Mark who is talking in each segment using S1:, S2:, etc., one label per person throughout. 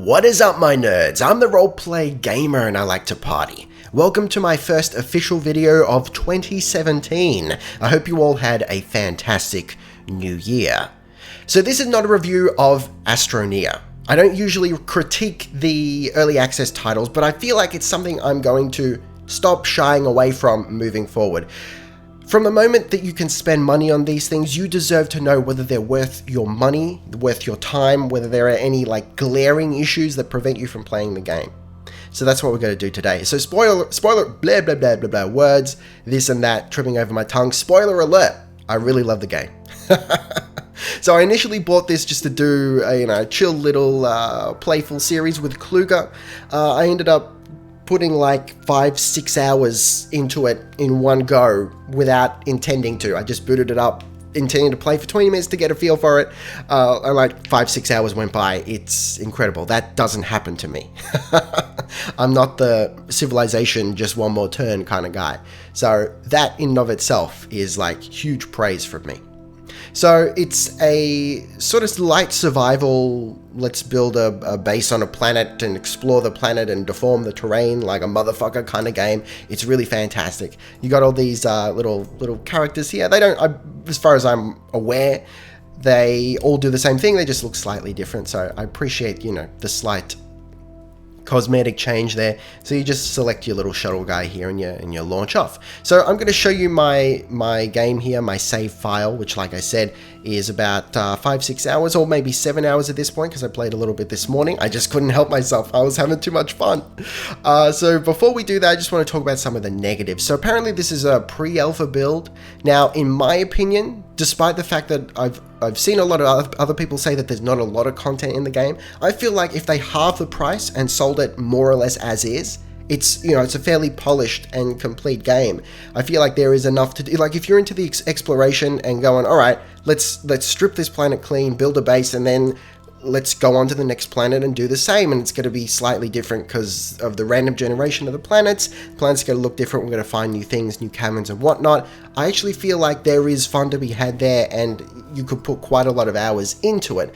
S1: What is up, my nerds? I'm the roleplay gamer and I like to party. Welcome to my first official video of 2017. I hope you all had a fantastic new year. So this is not a review of Astroneer. I don't usually critique the early access titles, but I feel like it's something I'm going to stop shying away from moving forward. From the moment that you can spend money on these things, you deserve to know whether they're worth your money, worth your time, whether there are any glaring issues that prevent you from playing the game. So that's what we're going to do today. So spoiler, blah, blah, blah, blah, blah, words, this and that, tripping over my tongue. Spoiler alert, I really love the game. So I initially bought this just to do a chill little playful series with Kluger. I ended up putting 5-6 hours into it in one go without intending to. I just booted it up, intending to play for 20 minutes to get a feel for it. And 5-6 hours went by. It's incredible. That doesn't happen to me. I'm not the Civilization just one more turn kind of guy. So that in and of itself is huge praise from me. So it's a sort of light survival, let's build a base on a planet and explore the planet and deform the terrain like a motherfucker kind of game. It's really fantastic. You got all these little characters here. They don't, as far as I'm aware, they all do the same thing. They just look slightly different. So I appreciate, the slight cosmetic change there. So you just select your little shuttle guy here and you launch off. So I'm going to show you my game here, my save file, which like I said is about 5-6 hours or maybe 7 hours at this point because I played a little bit this morning. I just couldn't help myself. I was having too much fun. So before we do that, I just want to talk about some of the negatives. So apparently this is a pre-alpha build. Now, in my opinion, despite the fact that I've seen a lot of other people say that there's not a lot of content in the game, I feel like if they halved the price and sold it more or less as is, it's it's a fairly polished and complete game. I feel like there is enough to do. If you're into the exploration and going, all right, let's strip this planet clean, build a base, and then let's go on to the next planet and do the same, and it's going to be slightly different because of the random generation of the planets. Planets are going to look different. We're going to find new things, new caverns and whatnot. I actually feel like there is fun to be had there, and you could put quite a lot of hours into it.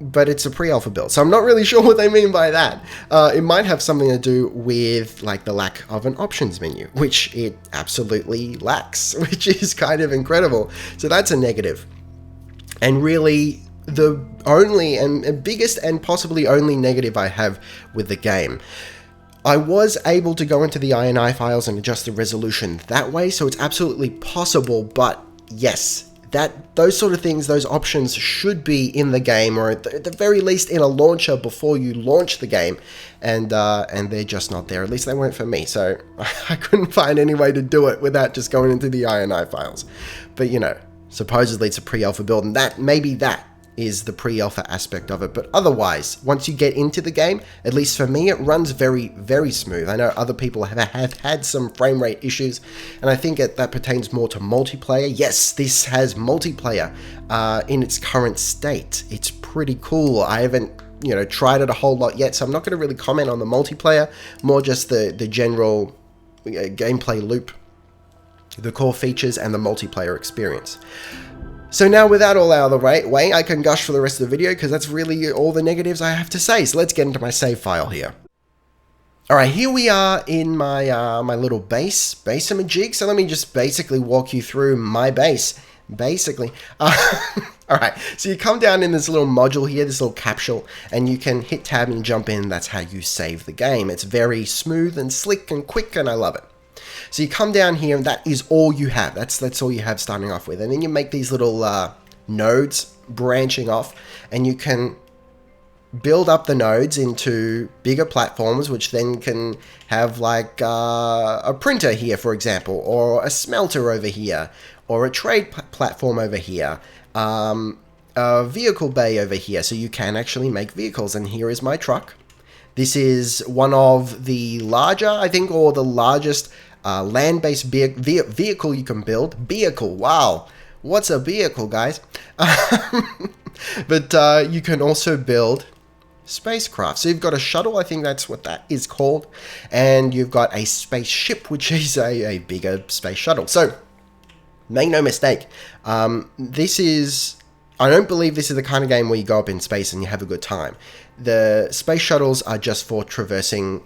S1: But it's a pre-alpha build, so I'm not really sure what they mean by that. It might have something to do with the lack of an options menu, which it absolutely lacks, which is kind of incredible. So that's a negative. And really, the only and biggest and possibly only negative I have with the game. I was able to go into the INI files and adjust the resolution that way, so it's absolutely possible, but yes, those sort of things, those options should be in the game, or at the very least in a launcher before you launch the game, and they're just not there. At least they weren't for me, so I couldn't find any way to do it without just going into the INI files. But supposedly it's a pre-alpha build, and maybe that is the pre-alpha aspect of it. But otherwise, once you get into the game, at least for me, it runs very, very smooth. I know other people have had some frame rate issues, and I think that pertains more to multiplayer. Yes, this has multiplayer in its current state. It's pretty cool. I haven't tried it a whole lot yet, so I'm not going to really comment on the multiplayer, more just the general gameplay loop, the core features, and the multiplayer experience. So now with that all out of the way, I can gush for the rest of the video because that's really all the negatives I have to say. So let's get into my save file here. Alright, here we are in my my little base of a jig. So let me just basically walk you through my base. Basically. Alright, so you come down in this little module here, this little capsule, and you can hit tab and jump in. That's how you save the game. It's very smooth and slick and quick, and I love it. So you come down here, and that is all you have. That's all you have starting off with. And then you make these little nodes branching off, and you can build up the nodes into bigger platforms, which then can have a printer here, for example, or a smelter over here, or a trade platform over here, a vehicle bay over here, so you can actually make vehicles. And here is my truck. This is one of the larger, I think, or the largest land-based vehicle you can build. Vehicle, wow. What's a vehicle, guys? But you can also build spacecraft. So you've got a shuttle, I think that's what that is called. And you've got a spaceship, which is a bigger space shuttle. So make no mistake, I don't believe this is the kind of game where you go up in space and you have a good time. The space shuttles are just for traversing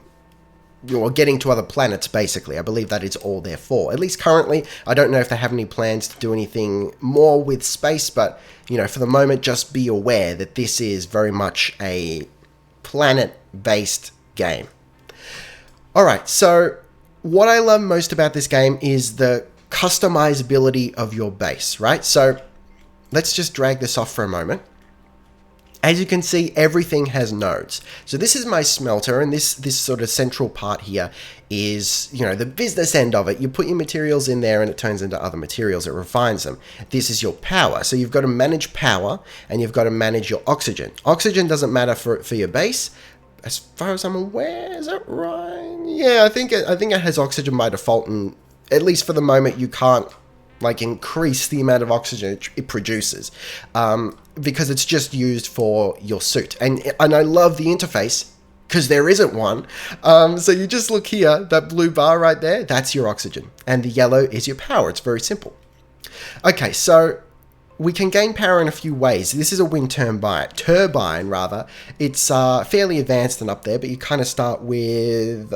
S1: or getting to other planets, basically. I believe that is all they're for. At least currently, I don't know if they have any plans to do anything more with space, but, you know, for the moment, just be aware that this is very much a planet-based game. Alright, so what I love most about this game is the customizability of your base, right? So let's just drag this off for a moment. As you can see, everything has nodes. So this is my smelter, and this sort of central part here is, you know, the business end of it. You put your materials in there and it turns into other materials. It refines them. This is your power. So you've got to manage power and you've got to manage your oxygen. Oxygen doesn't matter for your base. As far as I'm aware, is that right? Yeah, I think it has oxygen by default, and at least for the moment, you can't like increase the amount of oxygen it produces, because it's just used for your suit. And I love the interface because there isn't one. So you just look here, that blue bar right there, that's your oxygen, and the yellow is your power. It's very simple. Okay, so we can gain power in a few ways. This is a wind turbine rather. It's fairly advanced and up there, but you kind of start with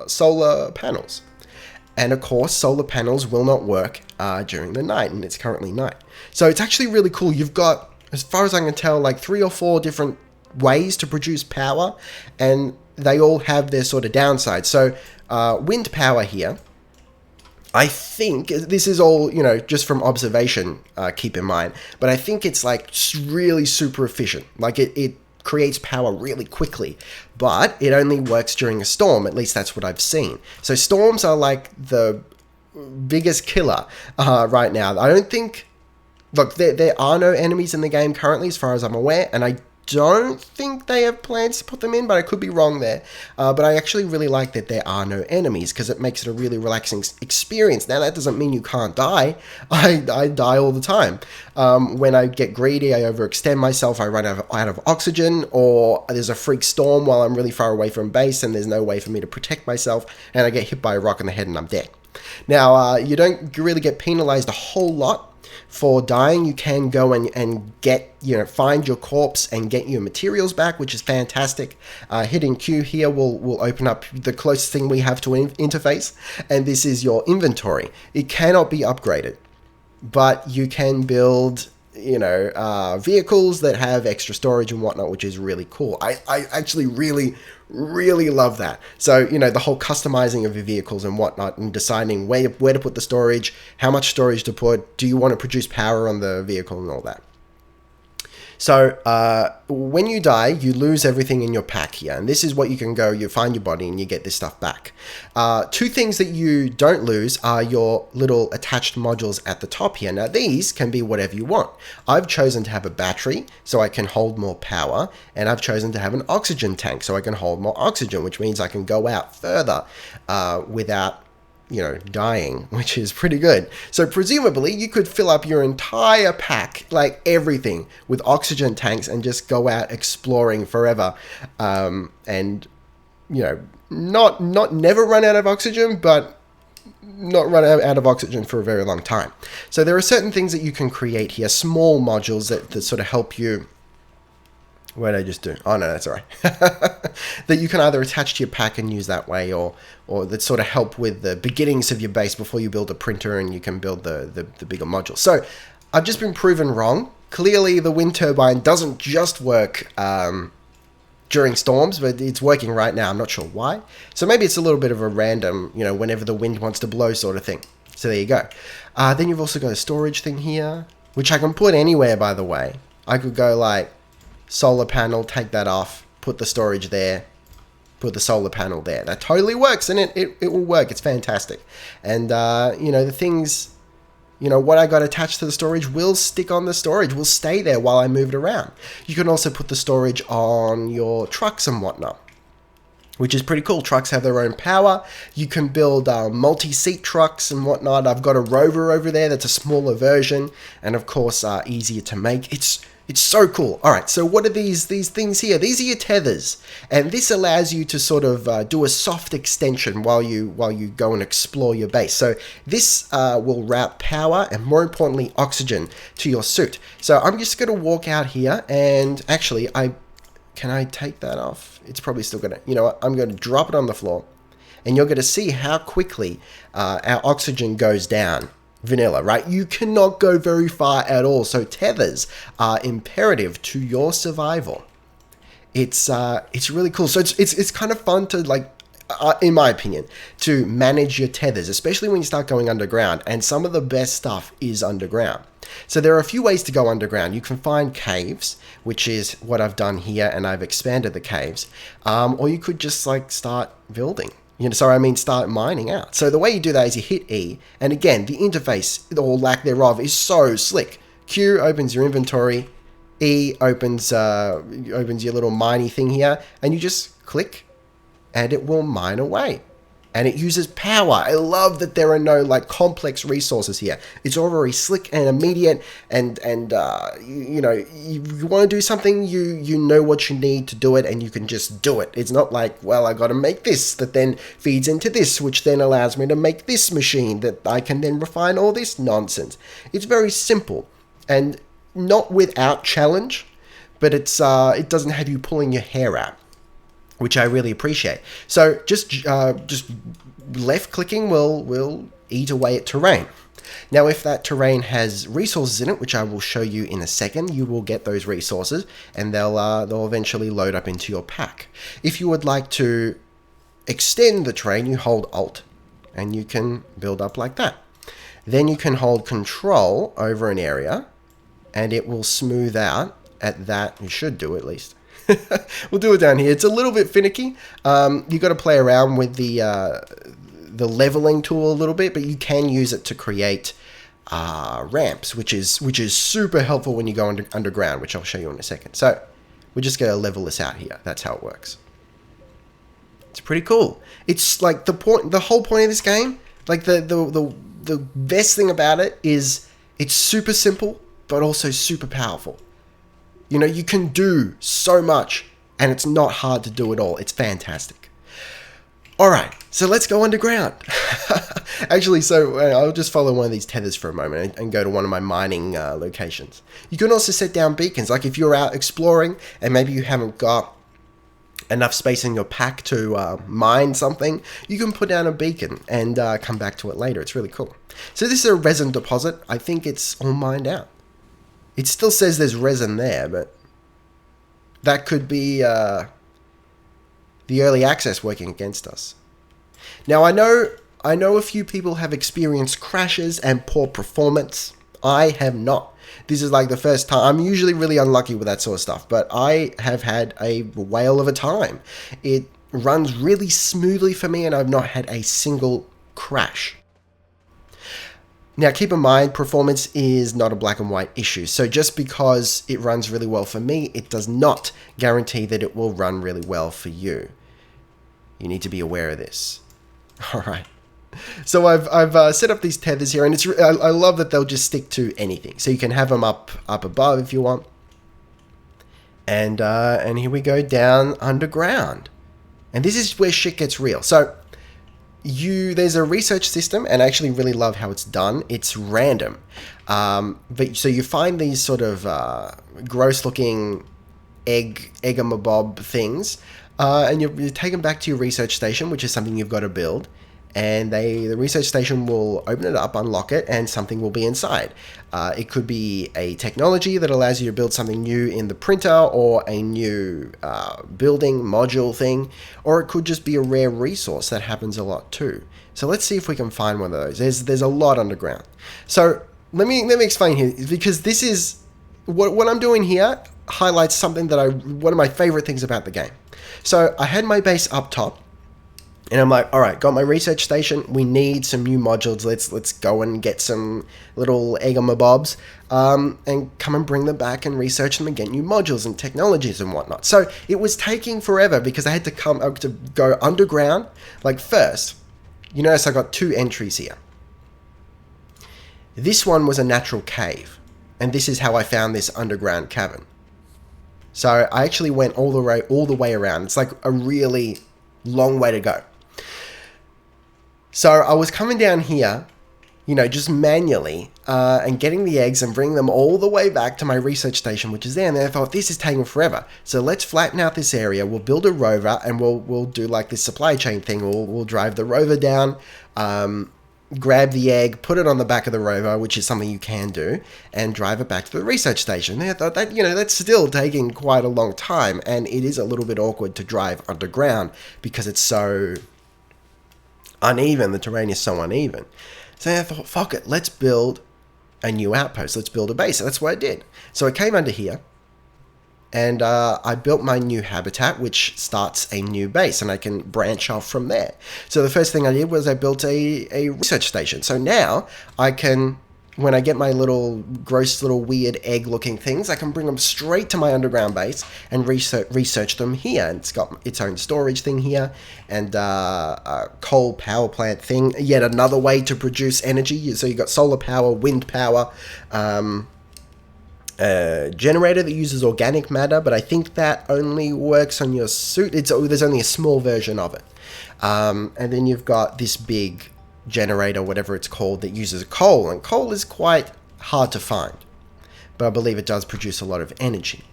S1: solar panels. And of course, solar panels will not work during the night, and it's currently night. So it's actually really cool. You've got, as far as I can tell, like 3 or 4 different ways to produce power, and they all have their sort of downsides. So wind power here, I think, this is all, you know, just from observation, keep in mind, but I think it's like really super efficient. Like it creates power really quickly, but it only works during a storm. At least that's what I've seen. So storms are like the biggest killer right now. I don't think, look, there are no enemies in the game currently as far as I'm aware, and I don't think they have plans to put them in, but I could be wrong there. But I actually really like that there are no enemies, because it makes it a really relaxing experience. Now, that doesn't mean you can't die. I die all the time. When I get greedy, I overextend myself, I run out of oxygen, or there's a freak storm while I'm really far away from base and there's no way for me to protect myself, and I get hit by a rock in the head and I'm dead. Now, you don't really get penalized a whole lot for dying. You can go and get, you know, find your corpse and get your materials back, which is fantastic. Hitting Q here will open up the closest thing we have to an interface, and this is your inventory. It cannot be upgraded, but you can build, you know, vehicles that have extra storage and whatnot, which is really cool. I actually really love that. So, you know, the whole customizing of your vehicles and whatnot, and deciding where to put the storage, how much storage to put, do you want to produce power on the vehicle and all that. So when you die, you lose everything in your pack here, and this is what you can go, you find your body and you get this stuff back. 2 things that you don't lose are your little attached modules at the top here. Now these can be whatever you want. I've chosen to have a battery so I can hold more power, and I've chosen to have an oxygen tank so I can hold more oxygen, which means I can go out further without, you know, dying, which is pretty good. So presumably you could fill up your entire pack, like everything, with oxygen tanks and just go out exploring forever, and, you know, not never run out of oxygen, but not run out of oxygen for a very long time. So there are certain things that you can create here, small modules that sort of help you. What did I just do? Oh, no, that's all right. That you can either attach to your pack and use that way, or that sort of help with the beginnings of your base before you build a printer and you can build the bigger module. So I've just been proven wrong. Clearly, the wind turbine doesn't just work during storms, but it's working right now. I'm not sure why. So maybe it's a little bit of a random, you know, whenever the wind wants to blow sort of thing. So there you go. Then you've also got a storage thing here, which I can put anywhere, by the way. I could go like solar panel, take that off, put the storage there, put the solar panel there. That totally works, and it will work. It's fantastic. And, you know, the things, you know, what I got attached to the storage will stick on the storage, will stay there while I move it around. You can also put the storage on your trucks and whatnot, which is pretty cool. Trucks have their own power. You can build multi-seat trucks and whatnot. I've got a rover over there that's a smaller version, and of course easier to make. It's so cool. All right, so what are these things here? These are your tethers, and this allows you to sort of do a soft extension while you go and explore your base. So this will route power and, more importantly, oxygen to your suit. So I'm just going to walk out here, and actually I can I take that off? It's probably still going to, you know what, I'm going to drop it on the floor, and you're going to see how quickly our oxygen goes down. Vanilla, right? You cannot go very far at all, so tethers are imperative to your survival. It's really cool. So it's kind of fun to, like, in my opinion, to manage your tethers, especially when you start going underground, and some of the best stuff is underground. So there are a few ways to go underground. You can find caves, which is what I've done here, and I've expanded the caves, or you could just like start building. Start mining out. So the way you do that is you hit E, and again, the interface, or lack thereof, is so slick. Q opens your inventory, E opens your little miney thing here, and you just click, and it will mine away. And it uses power. I love that there are no like complex resources here. It's all very slick and immediate, and you know, you want to do something, you know what you need to do it, and you can just do it. It's not like, well, I got to make this that then feeds into this, which then allows me to make this machine that I can then refine all this nonsense. It's very simple and not without challenge, but it doesn't have you pulling your hair out, which I really appreciate. So just left clicking will eat away at terrain. Now, if that terrain has resources in it, which I will show you in a second, you will get those resources, and they'll eventually load up into your pack. If you would like to extend the terrain, you hold Alt, and you can build up like that. Then you can hold Control over an area, and it will smooth out at that. You should do at least. We'll do it down here. It's a little bit finicky. You got to play around with the leveling tool a little bit, but you can use it to create ramps, which is super helpful when you go underground, which I'll show you in a second. So we're just going to level this out here. That's how it works. It's pretty cool. It's like the whole point of this game. Like the best thing about it is it's super simple, but also super powerful. You know, you can do so much, and it's not hard to do at all. It's fantastic. All right, so let's go underground. Actually, so I'll just follow one of these tethers for a moment and go to one of my mining locations. You can also set down beacons. Like if you're out exploring and maybe you haven't got enough space in your pack to mine something, you can put down a beacon and come back to it later. It's really cool. So this is a resin deposit. I think it's all mined out. It still says there's resin there, but that could be the early access working against us. Now, I know a few people have experienced crashes and poor performance. I have not. This is like the first time. I'm usually really unlucky with that sort of stuff, but I have had a whale of a time. It runs really smoothly for me, and I've not had a single crash. Now, keep in mind, performance is not a black and white issue. So just because it runs really well for me, it does not guarantee that it will run really well for you. You need to be aware of this. All right. So I've set up these tethers here, and I love that they'll just stick to anything. So you can have them up above if you want. And here we go down underground. And this is where shit gets real. So there's a research system, and I actually really love how it's done. It's random. So you find these sort of gross looking eggamabob things, and you take them back to your research station, which is something you've got to build. And the research station will open it up, unlock it, and something will be inside. It could be a technology that allows you to build something new in the printer, or a new building module thing, or it could just be a rare resource. That happens a lot too. So let's see if we can find one of those. There's a lot underground. So let me explain here, because this is what I'm doing here highlights something that one of my favorite things about the game. So I had my base up top. And I'm like, all right, got my research station. We need some new modules. Let's go and get some little eggamabobs and come and bring them back and research them and get new modules and technologies and whatnot. So it was taking forever because I had to go underground. Like first, you notice I got two entries here. This one was a natural cave, and this is how I found this underground cavern. So I actually went all the way around. It's like a really long way to go. So I was coming down here, you know, just manually, and getting the eggs and bringing them all the way back to my research station, which is there. And then I thought, this is taking forever. So let's flatten out this area. We'll build a rover, and we'll do like this supply chain thing. We'll drive the rover down, grab the egg, put it on the back of the rover, which is something you can do, and drive it back to the research station. And I thought that, you know, that's still taking quite a long time, and it is a little bit awkward to drive underground because it's so uneven. The terrain is so uneven. So I thought, fuck it, let's build a new outpost. Let's build a base. So that's what I did. So I came under here, and I built my new habitat, which starts a new base, and I can branch off from there. So the first thing I did was I built a research station. So now I can, when I get my little gross little weird egg looking things, I can bring them straight to my underground base and research them here. And it's got its own storage thing here, and a coal power plant thing, yet another way to produce energy. So you've got solar power, wind power, generator that uses organic matter, but I think that only works on your suit. There's only a small version of it. And then you've got this big generator, whatever it's called, that uses coal, and coal is quite hard to find, but I believe it does produce a lot of energy.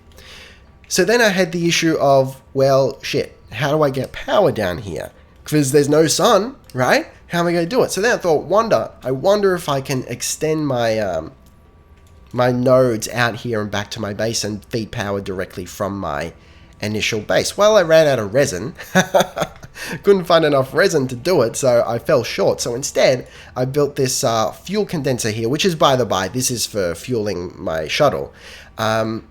S1: So then I had the issue of, well, shit, how do I get power down here? Because there's no sun, right? How am I going to do it? So then I thought, I wonder if I can extend my my nodes out here and back to my base and feed power directly from my initial base. Well, I ran out of resin. Couldn't find enough resin to do it, so I fell short. So instead, I built this fuel condenser here, which is, by the by, this is for fueling my shuttle. And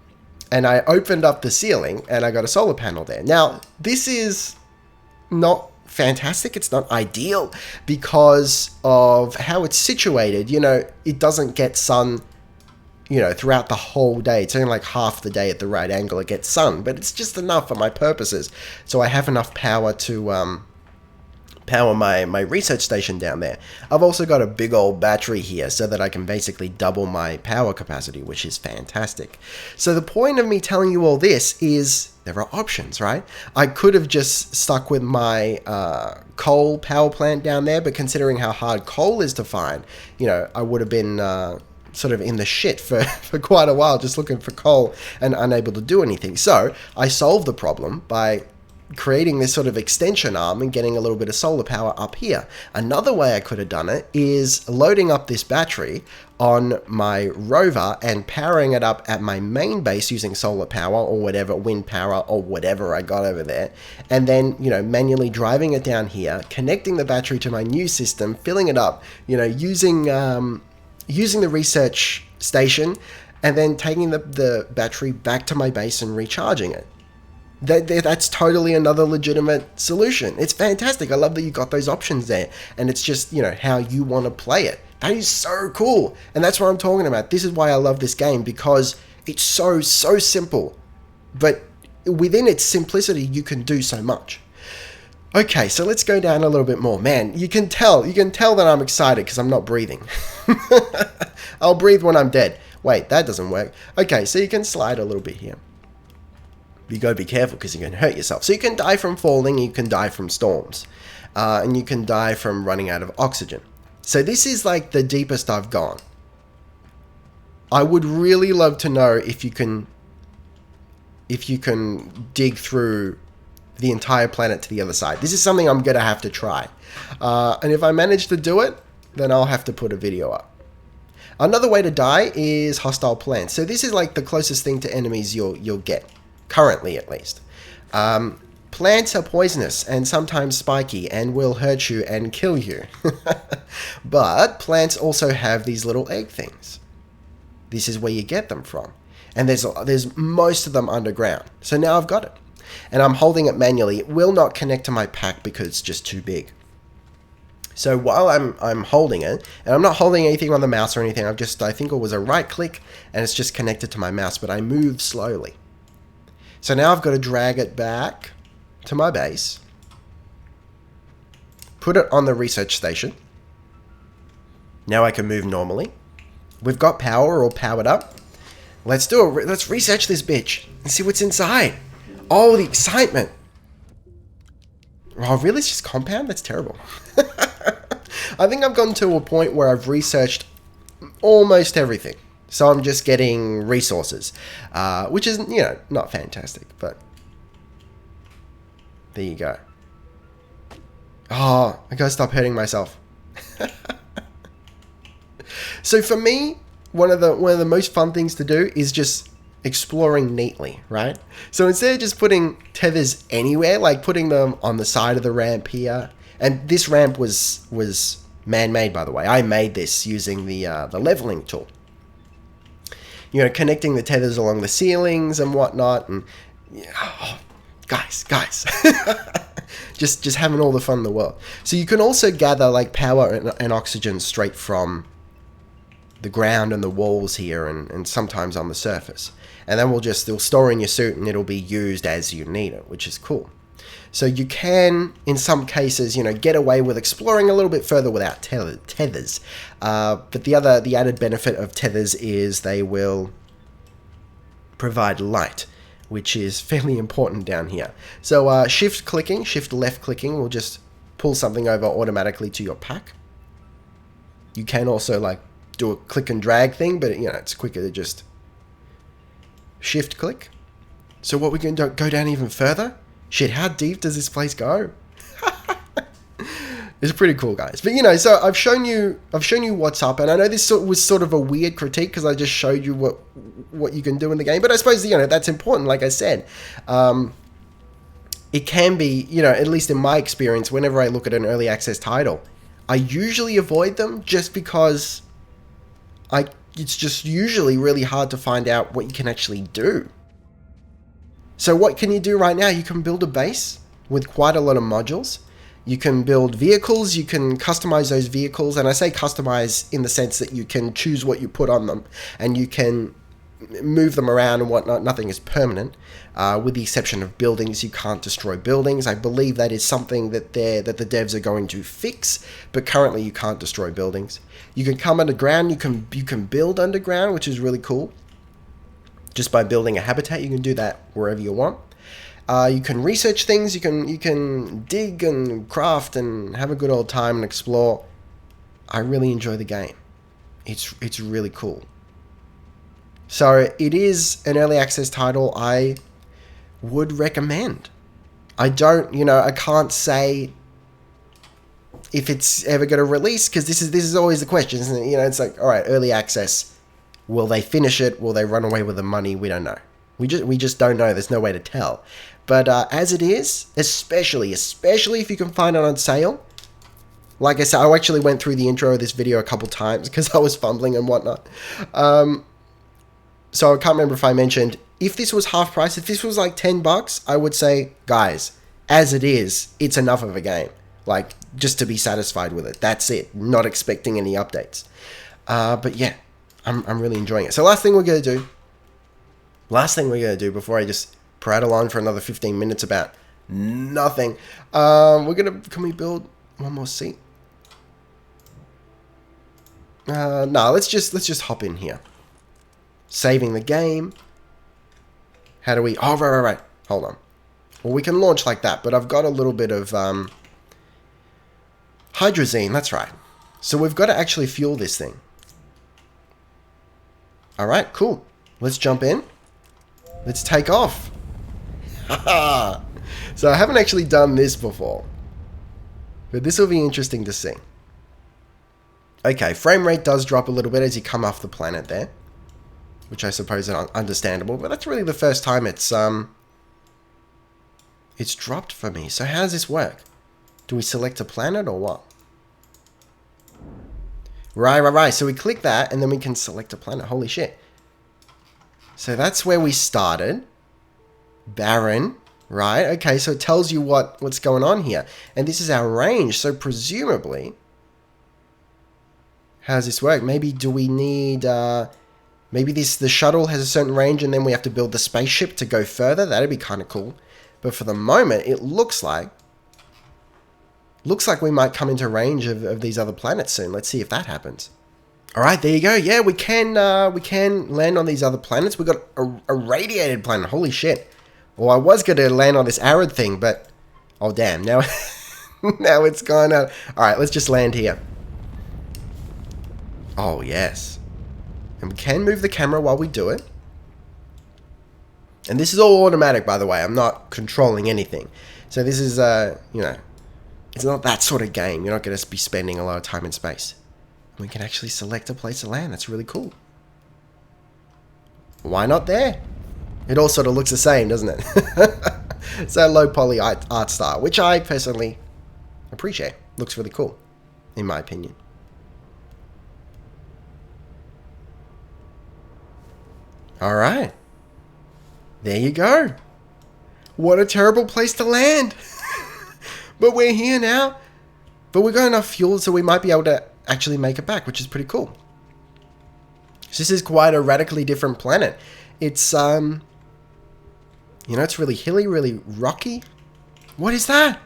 S1: I opened up the ceiling, and I got a solar panel there. Now, this is not fantastic. It's not ideal because of how it's situated. You know, it doesn't get sun, you know, throughout the whole day. It's only like half the day at the right angle it gets sun, but it's just enough for my purposes. So I have enough power to power my research station down there. I've also got a big old battery here so that I can basically double my power capacity, which is fantastic. So the point of me telling you all this is there are options, right? I could have just stuck with my coal power plant down there, but considering how hard coal is to find, you know, I would have been sort of in the shit for quite a while just looking for coal and unable to do anything. So I solved the problem by creating this sort of extension arm and getting a little bit of solar power up here. Another way I could have done it is loading up this battery on my rover and powering it up at my main base using solar power or whatever, wind power or whatever I got over there, and then, you know, manually driving it down here, connecting the battery to my new system, filling it up, you know, using the research station, and then taking the battery back to my base and recharging it. That's totally another legitimate solution. It's fantastic. I love that you got those options there, and it's just, you know, how you want to play it. That is so cool, and that's what I'm talking about. This is why I love this game, because it's so simple, but within its simplicity you can do so much. Okay, so let's go down a little bit more. Man, you can tell that I'm excited because I'm not breathing. I'll breathe when I'm dead. Wait, that doesn't work. Okay, so you can slide a little bit here. You gotta be careful because you can hurt yourself. So you can die from falling, you can die from storms, and you can die from running out of oxygen. So this is like the deepest I've gone. I would really love to know if you can dig through the entire planet to the other side. This is something I'm gonna have to try, and if I manage to do it, then I'll have to put a video up. Another way to die is hostile plants. So this is like the closest thing to enemies you'll get, currently at least. Plants are poisonous and sometimes spiky and will hurt you and kill you. But plants also have these little egg things. This is where you get them from, and there's most of them underground. So now I've got it, and I'm holding it manually. It will not connect to my pack because it's just too big. So while I'm holding it, and I'm not holding anything on the mouse or anything, I think it was a right click and it's just connected to my mouse, but I move slowly. So now I've got to drag it back to my base, put it on the research station. Now I can move normally. We've got power all powered up. Let's do it. Let's research this bitch and see what's inside. Oh, the excitement. Oh, really? It's just compound? That's terrible. I think I've gotten to a point where I've researched almost everything. So I'm just getting resources, which is, you know, not fantastic, but there you go. Oh, I gotta stop hurting myself. So for me, one of the most fun things to do is just exploring neatly, right? So instead of just putting tethers anywhere, like putting them on the side of the ramp here, and this ramp was man-made, by the way. I made this using the leveling tool. You know, connecting the tethers along the ceilings and whatnot, and oh, guys, just having all the fun in the world. So you can also gather like power and oxygen straight from the ground and the walls here, and sometimes on the surface. And then it'll store in your suit, and it'll be used as you need it, which is cool. So you can, in some cases, you know, get away with exploring a little bit further without tethers. But the added benefit of tethers is they will provide light, which is fairly important down here. So shift left clicking will just pull something over automatically to your pack. You can also like do a click and drag thing, but you know, it's quicker to just shift click. So what we're going to go down even further. Shit, how deep does this place go? It's pretty cool, guys. But you know, so I've shown you what's up, and I know this was sort of a weird critique because I just showed you what you can do in the game. But I suppose, you know, that's important. Like I said, it can be, you know, at least in my experience, whenever I look at an early access title, I usually avoid them just because it's just usually really hard to find out what you can actually do. So what can you do right now? You can build a base with quite a lot of modules. You can build vehicles, you can customize those vehicles, and I say customize in the sense that you can choose what you put on them, and you can move them around and whatnot. Nothing is permanent, with the exception of buildings. You can't destroy buildings. I believe that is something that the devs are going to fix, but currently you can't destroy buildings. You can come underground, you can build underground, which is really cool. Just by building a habitat, you can do that wherever you want. You can research things, you can dig and craft and have a good old time and explore. I really enjoy the game. It's really cool. So it is an early access title I would recommend. I can't say if it's ever going to release, because this is always the question, isn't it? You know, it's like, all right, early access. Will they finish it? Will they run away with the money? We don't know. We just don't know. There's no way to tell. But as it is, especially if you can find it on sale. Like I said, I actually went through the intro of this video a couple times because I was fumbling and whatnot. So I can't remember if I mentioned, if this was half price, if this was like $10, I would say, guys, as it is, it's enough of a game. Like, just to be satisfied with it. That's it. Not expecting any updates. But yeah. I'm really enjoying it. So last thing we're going to do before I just prattle on for another 15 minutes about nothing. Can we build one more seat? No, let's just hop in here. Saving the game. How do we, oh, right. Hold on. Well, we can launch like that, but I've got a little bit of hydrazine, that's right. So we've got to actually fuel this thing. All right, cool. Let's jump in. Let's take off. So I haven't actually done this before, but this will be interesting to see. Okay, frame rate does drop a little bit as you come off the planet there, which I suppose is understandable, but that's really the first time it's dropped for me. So how does this work? Do we select a planet or what? Right. So we click that, and then we can select a planet. Holy shit. So that's where we started. Barren. Right. Okay, so it tells you what's going on here. And this is our range. So presumably, how does this work? Maybe do we need... maybe the shuttle has a certain range, and then we have to build the spaceship to go further. That'd be kind of cool. But for the moment, it looks like we might come into range of these other planets soon. Let's see if that happens. All right, there you go. Yeah, we can land on these other planets. We've got a radiated planet. Holy shit. Well, I was going to land on this arid thing, but... oh, damn. Now, now it's gone out. All right, let's just land here. Oh, yes. And we can move the camera while we do it. And this is all automatic, by the way. I'm not controlling anything. So this is, you know, it's not that sort of game. You're not going to be spending a lot of time in space. We can actually select a place to land. That's really cool. Why not there? It all sort of looks the same, doesn't it? It's that low poly art style, which I personally appreciate. Looks really cool, in my opinion. Alright. There you go. What a terrible place to land. But we're here now. But we've got enough fuel so we might be able to actually make it back, which is pretty cool. This is quite a radically different planet. It's, you know, it's really hilly, really rocky. What is that?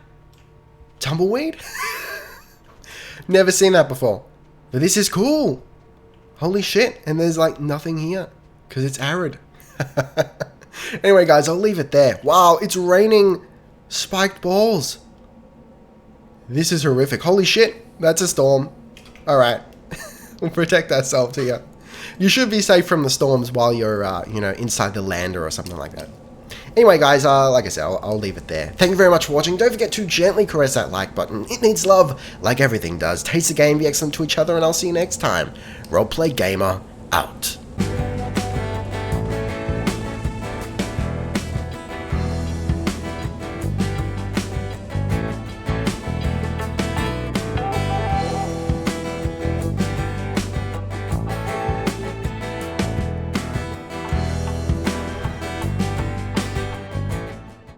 S1: Tumbleweed? Never seen that before. But this is cool. Holy shit. And there's like nothing here because it's arid. Anyway, guys, I'll leave it there. Wow, it's raining spiked balls. This is horrific. Holy shit. That's a storm. Alright. We'll protect ourselves here. You should be safe from the storms while you're, you know, inside the lander or something like that. Anyway, guys, like I said, I'll leave it there. Thank you very much for watching. Don't forget to gently caress that like button. It needs love, like everything does. Taste the game, be excellent to each other, and I'll see you next time. Roleplay Gamer, out.